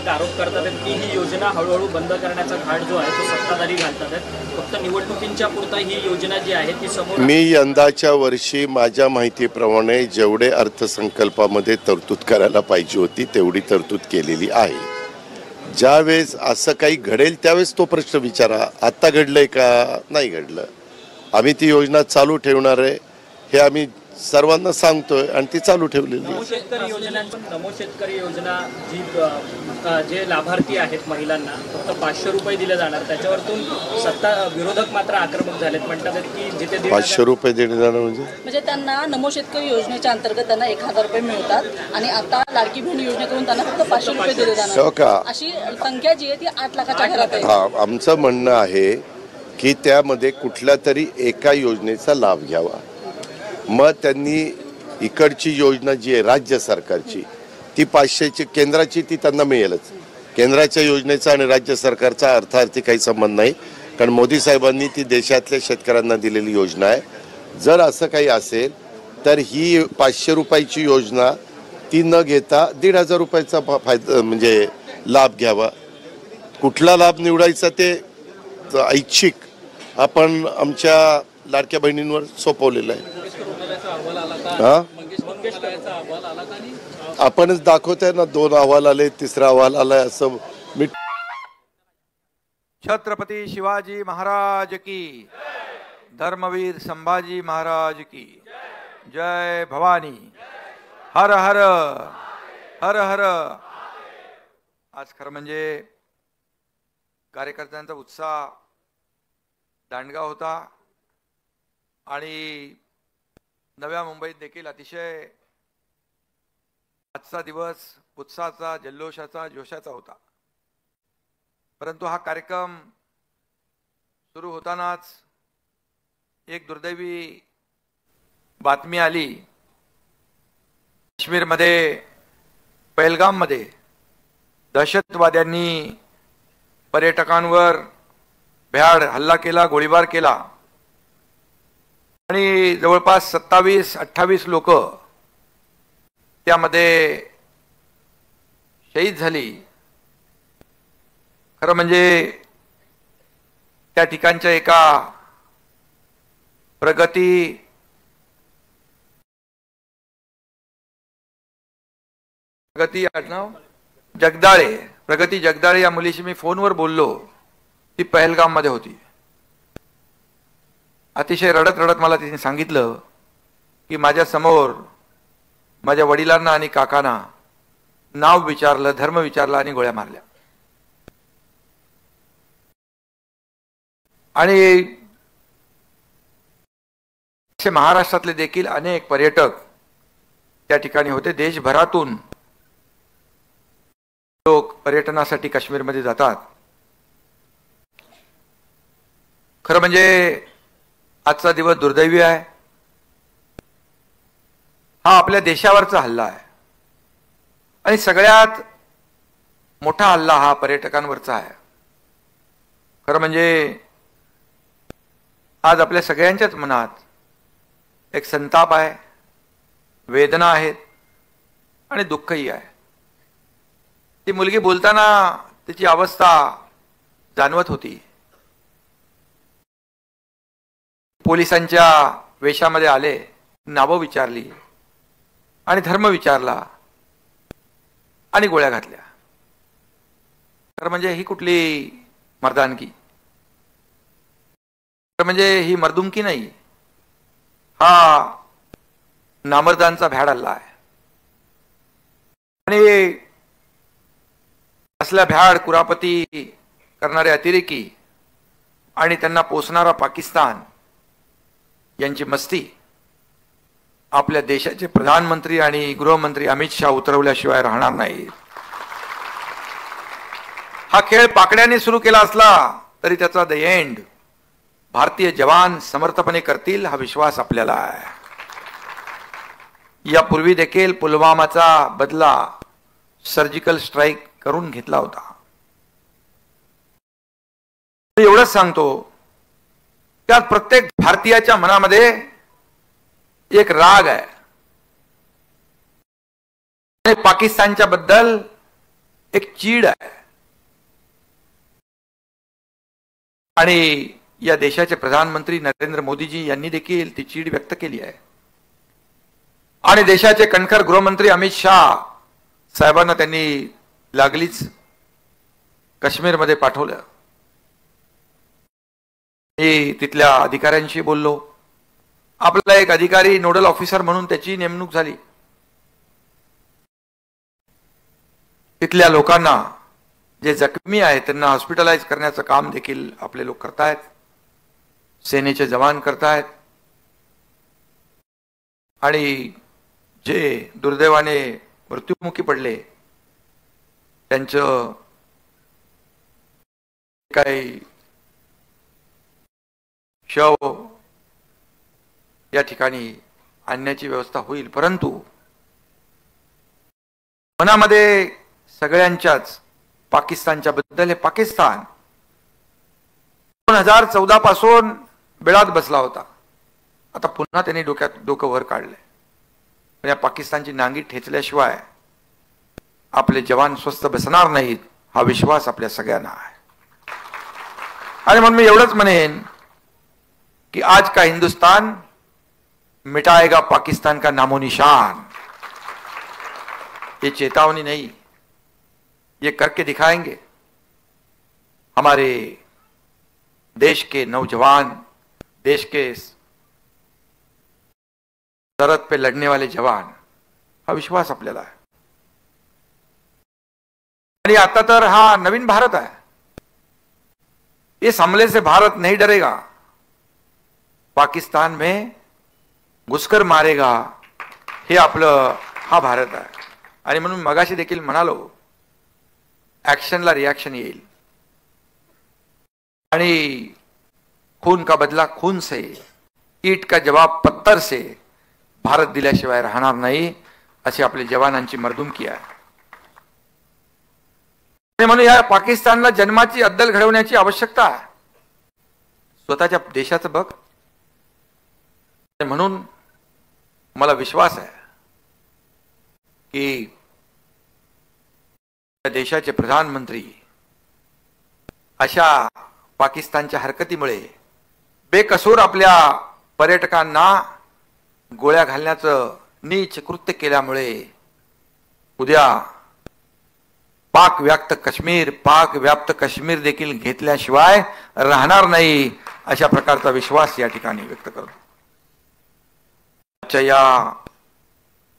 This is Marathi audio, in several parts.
आरोप करतात की ही योजना हळूहळू बंद करण्याचा घाट जो आहे तो सत्ताधारी घालतात आहेत। फक्त निवडणुकींच्या पुरता ही योजना जी आहे ती समोर मी यंदाच्या वर्षी माझ्या माहितीप्रमाणे जेवढे अर्थसंकल्पामध्ये तरतूद करायला पाहिजे होती तेवढी तरतूद केलेली आहे। ज्यावेळेस असं काही घडेल त्यावेळेस तो प्रश्न विचारा, आता घडलंय का नाही घडलं, आम्ही ती योजना चालू ठेवणार आहे हे आम्ही सर्वांना सांगतोय आणि ती चालू ठेवलेली आहे। नमो शेतकरी योजना जी जे लाभार्थी आहेत महिलांना फक्त 500 रुपये दिले जाणार, त्याच्यावरतून विरोधक मात्र आक्रमक झालेत, म्हणतात की जिथे 500 रुपये देणे जाणार म्हणजे त्यांना नमो शेतकरी योजनेच्या अंतर्गत त्यांना 1000 रुपये मिळतात आणि आता लाडकी बहीण योजनेकडून त्यांना फक्त 500 रुपये दिले जाणार। अशी संख्या जी आहे ती 8 लाखाच्या घरात आहे। आमचं म्हणणं आहे की त्यामध्ये कुठल्या तरी एका योजनेचा लाभ घ्यावा। मग त्यांनी इकडची योजना जी आहे राज्य सरकारची ती 500ची केंद्राची ती त्यांना मिळेलच। केंद्राच्या योजनेचा आणि राज्य सरकारचा अर्थार्थी काही संबंध नाही, कारण मोदी साहेबांनी ती देशातल्या शेतकऱ्यांना दिलेली योजना आहे। जर असं काही असेल तर ही 500 रुपयाची योजना ती न घेता 1500 रुपयाचा फायदा म्हणजे लाभ घ्यावा। कुठला लाभ निवडायचा ते ऐच्छिक आपण आमच्या लाडक्या बहिणींवर सोपवलेलं आहे। आपणच दाखवतोय ना, 2 अहवाल आले, 3रा अहवाल आलाय असं। छत्रपती शिवाजी महाराज की, धर्मवीर संभाजी महाराज की जय भवानी। हर हर हर हर। आज खरं म्हणजे कार्यकर्त्यांचा उत्साह दांडगा होता आणि नव्या मुंबईत देखील अतिशय आजचा दिवस उत्साहाचा, जल्लोषाचा, जोशाचा होता। परंतु हा कार्यक्रम सुरू होतानाच एक दुर्दैवी बातमी आली। काश्मीरमध्ये पहलगाममध्ये दहशतवाद्यांनी पर्यटकांवर भ्याड हल्ला केला, गोळीबार केला आणि जवळपास 27-28 लोक त्यामध्ये शहीद झाली। खरं म्हणजे त्या ठिकाणच्या एका प्रगती जगदाळे या मुलीशी मी फोनवर बोललो। ती पहलगाम मध्ये होती। अतिशय रडत रडत मला तिने सांगितलं की माझ्या समोर माझ्या वडिलांना आणि काकांना नाव विचारलं, धर्म विचारला आणि गोळ्या मारल्या। आणि महाराष्ट्रातले देखील अनेक पर्यटक त्या ठिकाणी होते। देशभरातून लोक पर्यटनासाठी काश्मीरमध्ये जातात। खरं म्हणजे आजचा दिवस दुर्दैवी आहे। हा आपल्या देशावरचा हल्ला आहे आणि सगळ्यात मोठा हल्ला हा पर्यटकांवरचा आहे। खरं म्हणजे आज आपल्या सगळ्यांच्याच मनात एक संताप आहे, वेदना आहेत आणि दुःखही आहे। ती मुलगी बोलताना तिची अवस्था जाणवत होती। पोलिसांच्या वेशामध्ये आले, नावं विचारली आणि धर्म विचारला आणि गोळ्या घातल्या। तर म्हणजे ही कुठली मर्दानगी? तर म्हणजे ही मर्दुमकी नाही, हा नामर्दांचा भ्याड हल्ला आहे। आणि असल्या भ्याड कुरापती करणारे अतिरेकी आणि त्यांना पोसणारा पाकिस्तान यांची मस्ती आपल्या देशाचे प्रधानमंत्री आणि गृहमंत्री अमित शाह उतरवल्याशिवाय राहणार नाही। हा खेळ पाकड्याने सुरू केला असला तरी त्याचा द एंड भारतीय जवान समर्थपणे करतील हा विश्वास आपल्याला आहे। यापूर्वी देखील पुलवामाचा बदला सर्जिकल स्ट्राईक करून घेतला होता। एवढंच सांगतो त्यात प्रत्येक भारतीयाच्या मनामध्ये एक राग आहे आणि पाकिस्तानच्या बद्दल एक चीड आहे आणि या देशाचे प्रधानमंत्री नरेंद्र मोदीजी यांनी देखील ती चीड व्यक्त केली आहे आणि देशाचे कणखर गृहमंत्री अमित शाह साहेबांना त्यांनी लागलीच काश्मीरमध्ये पाठवलं. मी तिथल्या अधिकाऱ्यांशी बोललो. आपला एक अधिकारी नोडल ऑफिसर म्हणून त्याची नेमणूक झाली. तिथल्या लोकांना जे जखमी आहेत त्यांना हॉस्पिटलाइज करण्याचं काम देखील आपले लोक करतायत. सेनेचे जवान करतायत आणि जे दुर्दैवाने मृत्युमुखी पडले त्यांचं काही शव या ठिकाणी आणण्याची व्यवस्था होईल. परंतु मनामध्ये सगळ्यांच्याच पाकिस्तानच्या बद्दल हे पाकिस्तान 2014 पासून बिळात बसला होता. आता पुन्हा त्यांनी डोकं वर काढलंय. या पाकिस्तानची नांगी ठेचल्याशिवाय आपले जवान स्वस्थ बसणार नाहीत हा विश्वास आपल्या सगळ्यांना आहे. आणि म्हणून मी एवढंच म्हणेन कि आज का हिंदुस्तान मिटाएगा पाकिस्तान का नामो निशान. ये चेतावनी नहीं, ये करके दिखाएंगे. हमारे देश के नौजवान, देश के सरहद पे लड़ने वाले जवान, हा विश्वास आपल्याला आहे. आणि आता तर हा नवीन भारत आहे. इस हमले से भारत नहीं डरेगा, पाकिस्तान में घुसकर मारेगा, हे आपलं हा भारत आहे. आणि म्हणून मगाशी देखील म्हणालो ऍक्शनला रिॲक्शन येईल आणि खून का बदला खून से, ईट का जवाब पत्थर से भारत दिल्याशिवाय राहणार नाही अशी आपल्या जवानांची मर्दुमकी आहे. म्हणून या पाकिस्तानला जन्माची अद्दल घडवण्याची आवश्यकता आहे. स्वतःच्या देशाचं बघ. म्हणून मला विश्वास आहे की या देशाचे प्रधानमंत्री अशा पाकिस्तानच्या हरकतीमुळे बेकसूर आपल्या पर्यटकांना गोळ्या घालण्याचं नीच कृत्य केल्यामुळे उद्या पाक व्याप्त काश्मीर देखील घेतल्याशिवाय राहणार नाही अशा प्रकारचा विश्वास या ठिकाणी व्यक्त करतो. आजच्या या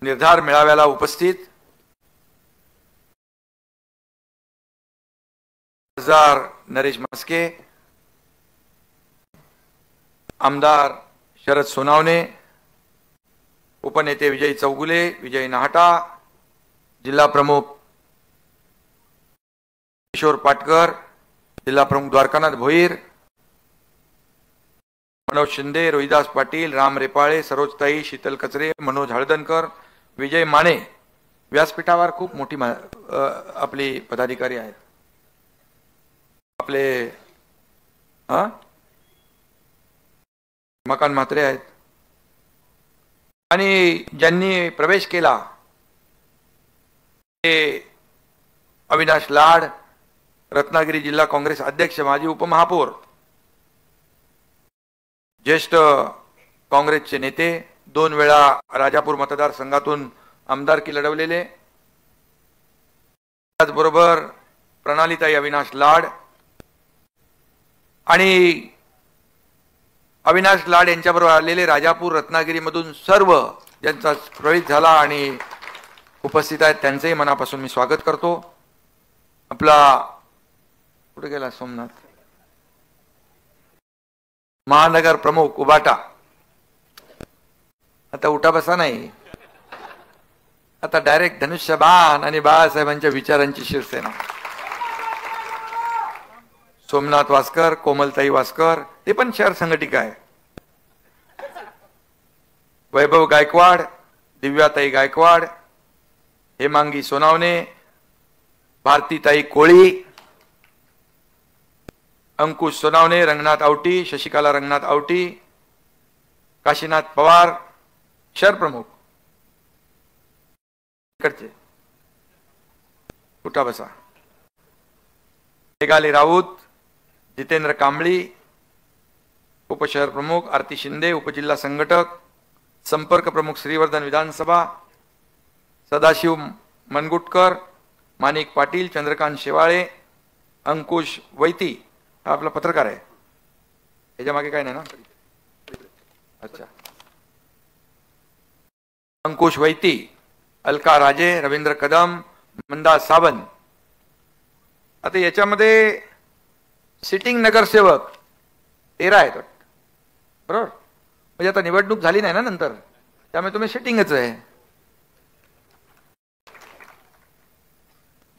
निर्धार मेळाव्याला उपस्थित खासदार नरेश म्हस्के, आमदार शरद सोनावणे, उपनेते विजय चौगुले, विजय नाहटा, जिल्हा प्रमुख किशोर पाटकर, जिल्हा प्रमुख द्वारकानाथ भोईर, मनोज शिंदे, रोहिदास पाटील, राम रेपाळे, सरोजताई, शीतल कचरे, मनोज हळदणकर, विजय माने. व्यासपीठावर खूप मोठी आपली पदाधिकारी आहेत. आपले मकान म्हात्रे आहेत आणि ज्यांनी प्रवेश केला ते अविनाश लाड, रत्नागिरी जिल्हा काँग्रेस अध्यक्ष, माजी उपमहापौर, ज्येष्ठ काँग्रेसचे नेते, 2 वेळा राजापूर मतदारसंघातून आमदारकी लढवलेले, त्याचबरोबर प्रणालीताई अविनाश लाड आणि अविनाश लाड यांच्याबरोबर आलेले राजापूर रत्नागिरीमधून सर्व ज्यांचा प्रवेश झाला आणि उपस्थित आहेत त्यांचेही मनापासून मी स्वागत करतो. आपला कुठे गेला सोमनाथ, महानगर प्रमुख उबाटा, आता उठा बसा नाही, आता डायरेक्ट धनुष्यबाण आणि बाळासाहेबांच्या विचारांची शिवसेना. सोमनाथ वासकर, कोमलताई वासकर, ते पण शहर संघटिका आहे. वैभव गायकवाड, दिव्याताई गायकवाड, हेमांगी सोनावणे, भारतीताई कोळी, अंकुश सोनावणे, रंगनाथ आवटी, शशिकाला रंगनाथ आवटी, काशीनाथ पवार, शहर प्रमुख इकडचे, उठा बसा. मेघाली राऊत, जितेंद्र कांबळी, उपशहर प्रमुख आरती शिंदे, उपजिल्हा संघटक, संपर्क प्रमुख श्रीवर्धन विधानसभा, सदाशिव मनगुटकर, माणिक पाटील, चंद्रकांत शेवाळे, अंकुश वैती, हा आपला पत्रकार आहे, याच्या मागे काय नाही ना? अच्छा, अंकुश वैती, अलका राजे, रवींद्र कदम, मंदा सावंत. आता याच्यामध्ये सिटिंग नगरसेवक 13 आहेत बरोबर, म्हणजे आता निवडणूक झाली नाही ना नंतर, त्यामुळे तुम्ही सिटिंगच आहे.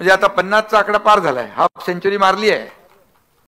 म्हणजे आता 50चा आकडा पार झालाय, हाफ सेंचुरी मारली आहे.